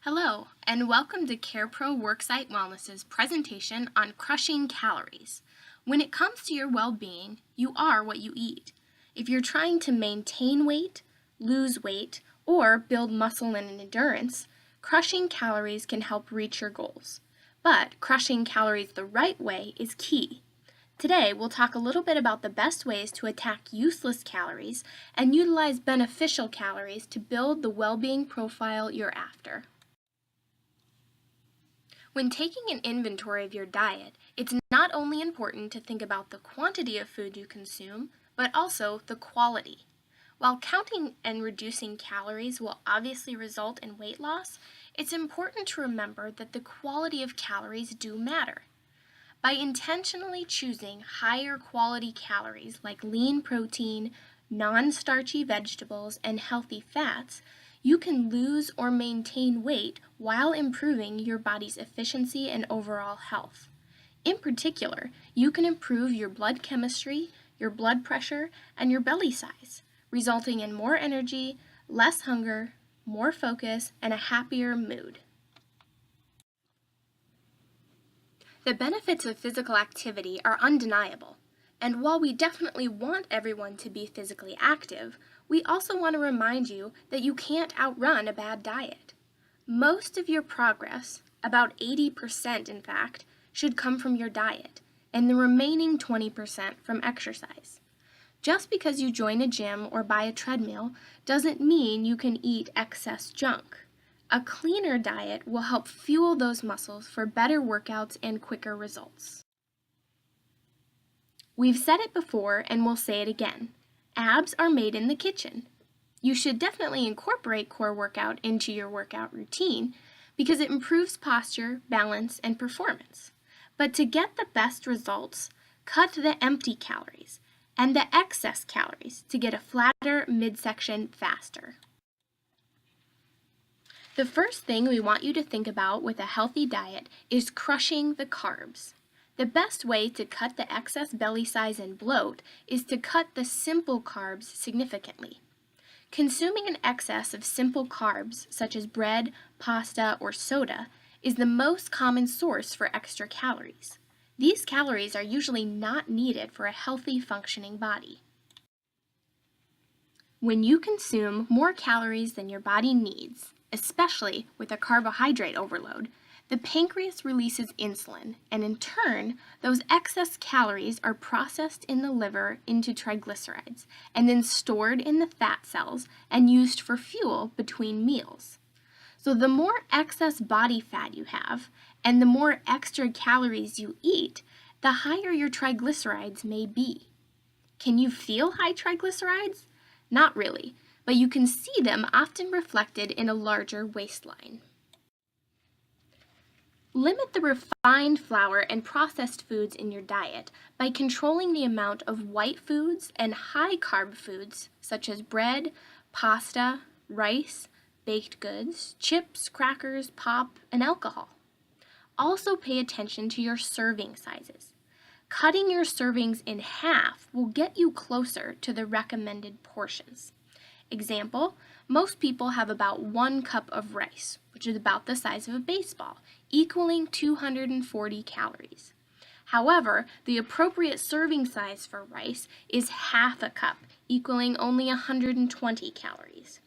Hello, and welcome to CarePro Worksite Wellness's presentation on crushing calories. When it comes to your well-being, you are what you eat. If you're trying to maintain weight, lose weight, or build muscle and endurance, crushing calories can help reach your goals. But crushing calories the right way is key. Today, we'll talk a little bit about the best ways to attack useless calories and utilize beneficial calories to build the well-being profile you're after. When taking an inventory of your diet, it's not only important to think about the quantity of food you consume, but also the quality. While counting and reducing calories will obviously result in weight loss, it's important to remember that the quality of calories do matter. By intentionally choosing higher quality calories like lean protein, non-starchy vegetables, and healthy fats, you can lose or maintain weight while improving your body's efficiency and overall health. In particular, you can improve your blood chemistry, your blood pressure, and your belly size, resulting in more energy, less hunger, more focus, and a happier mood. The benefits of physical activity are undeniable, and while we definitely want everyone to be physically active, we also want to remind you that you can't outrun a bad diet. Most of your progress, about 80% in fact, should come from your diet, and the remaining 20% from exercise. Just because you join a gym or buy a treadmill doesn't mean you can eat excess junk. A cleaner diet will help fuel those muscles for better workouts and quicker results. We've said it before and we'll say it again. Abs are made in the kitchen. You should definitely incorporate core workout into your workout routine because it improves posture, balance, and performance. But to get the best results, cut the empty calories and the excess calories to get a flatter midsection faster. The first thing we want you to think about with a healthy diet is crushing the carbs. The best way to cut the excess belly size and bloat is to cut the simple carbs significantly. Consuming an excess of simple carbs, such as bread, pasta, or soda, is the most common source for extra calories. These calories are usually not needed for a healthy, functioning body. When you consume more calories than your body needs, especially with a carbohydrate overload, the pancreas releases insulin, and in turn, those excess calories are processed in the liver into triglycerides, and then stored in the fat cells and used for fuel between meals. So the more excess body fat you have, and the more extra calories you eat, the higher your triglycerides may be. Can you feel high triglycerides? Not really, but you can see them often reflected in a larger waistline. Limit the refined flour and processed foods in your diet by controlling the amount of white foods and high-carb foods such as bread, pasta, rice, baked goods, chips, crackers, pop, and alcohol. Also pay attention to your serving sizes. Cutting your servings in half will get you closer to the recommended portions. Example, most people have about 1 cup of rice, which is about the size of a baseball, equaling 240 calories. However, the appropriate serving size for rice is half a cup, equaling only 120 calories.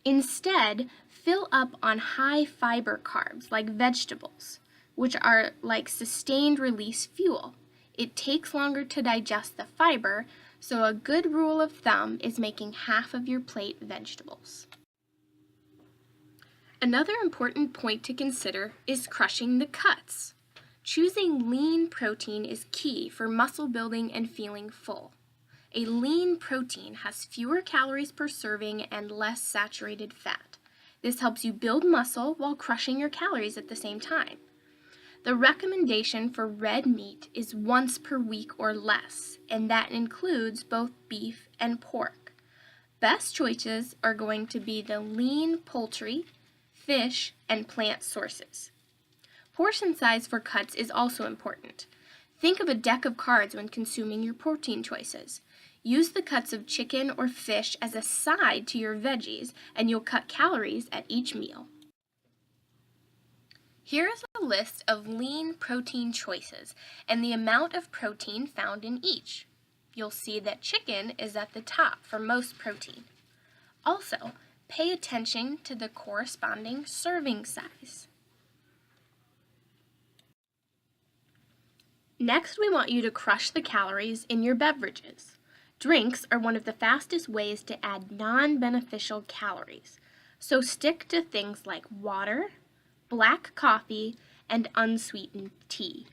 Instead, fill up on high fiber carbs like vegetables, which are like sustained release fuel. It takes longer to digest the fiber, so a good rule of thumb is making half of your plate vegetables. Another important point to consider is crushing the cuts. Choosing lean protein is key for muscle building and feeling full. A lean protein has fewer calories per serving and less saturated fat. This helps you build muscle while crushing your calories at the same time. The recommendation for red meat is once per week or less, and that includes both beef and pork. Best choices are going to be the lean poultry, fish, and plant sources. Portion size for cuts is also important. Think of a deck of cards when consuming your protein choices. Use the cuts of chicken or fish as a side to your veggies, and you'll cut calories at each meal. Here is a list of lean protein choices and the amount of protein found in each. You'll see that chicken is at the top for most protein. Also, pay attention to the corresponding serving size. Next, we want you to crush the calories in your beverages. Drinks are one of the fastest ways to add non-beneficial calories, so stick to things like water, black coffee, and unsweetened tea.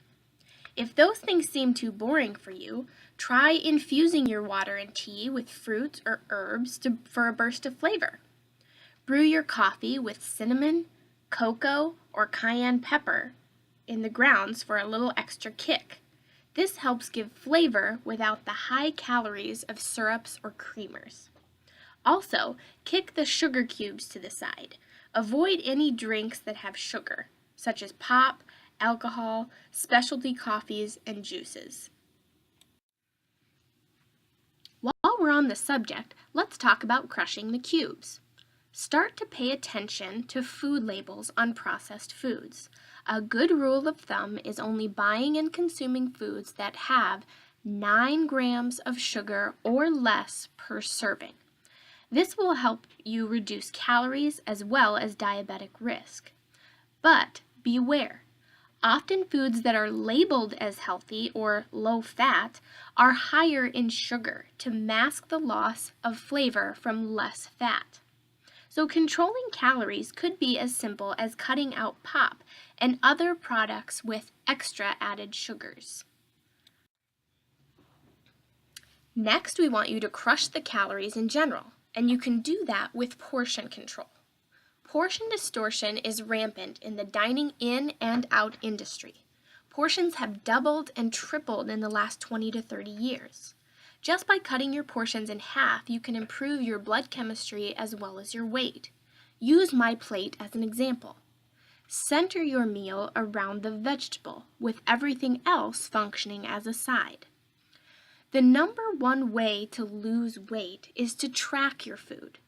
If those things seem too boring for you, try infusing your water and tea with fruits or herbs for a burst of flavor. Brew your coffee with cinnamon, cocoa, or cayenne pepper in the grounds for a little extra kick. This helps give flavor without the high calories of syrups or creamers. Also, kick the sugar cubes to the side. Avoid any drinks that have sugar, such as pop, alcohol, specialty coffees, and juices. While we're on the subject, let's talk about crushing the cubes. Start to pay attention to food labels on processed foods. A good rule of thumb is only buying and consuming foods that have 9 grams of sugar or less per serving. This will help you reduce calories as well as diabetic risk. But beware, often foods that are labeled as healthy or low fat are higher in sugar to mask the loss of flavor from less fat. So controlling calories could be as simple as cutting out pop and other products with extra added sugars. Next, we want you to crush the calories in general, and you can do that with portion control. Portion distortion is rampant in the dining in and out industry. Portions have doubled and tripled in the last 20 to 30 years. Just by cutting your portions in half, you can improve your blood chemistry as well as your weight. Use my plate as an example. Center your meal around the vegetable, with everything else functioning as a side. The number one way to lose weight is to track your food.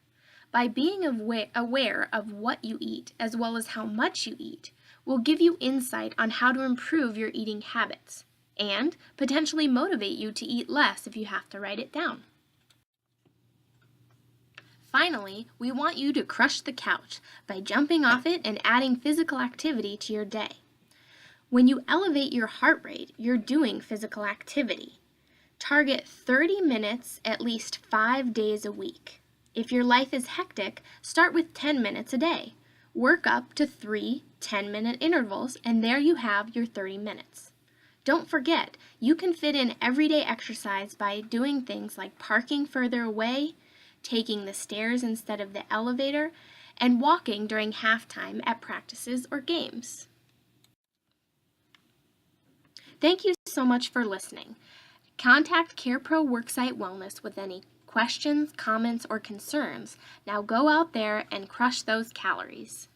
By being aware of what you eat as well as how much you eat will give you insight on how to improve your eating habits and potentially motivate you to eat less if you have to write it down. Finally, we want you to crush the couch by jumping off it and adding physical activity to your day. When you elevate your heart rate, you're doing physical activity. Target 30 minutes at least 5 days a week. If your life is hectic, start with 10 minutes a day. Work up to 3 10-minute intervals, and there you have your 30 minutes. Don't forget, you can fit in everyday exercise by doing things like parking further away, taking the stairs instead of the elevator, and walking during halftime at practices or games. Thank you so much for listening. Contact CarePro Worksite Wellness with any questions, comments, or concerns. Now go out there and crush those calories.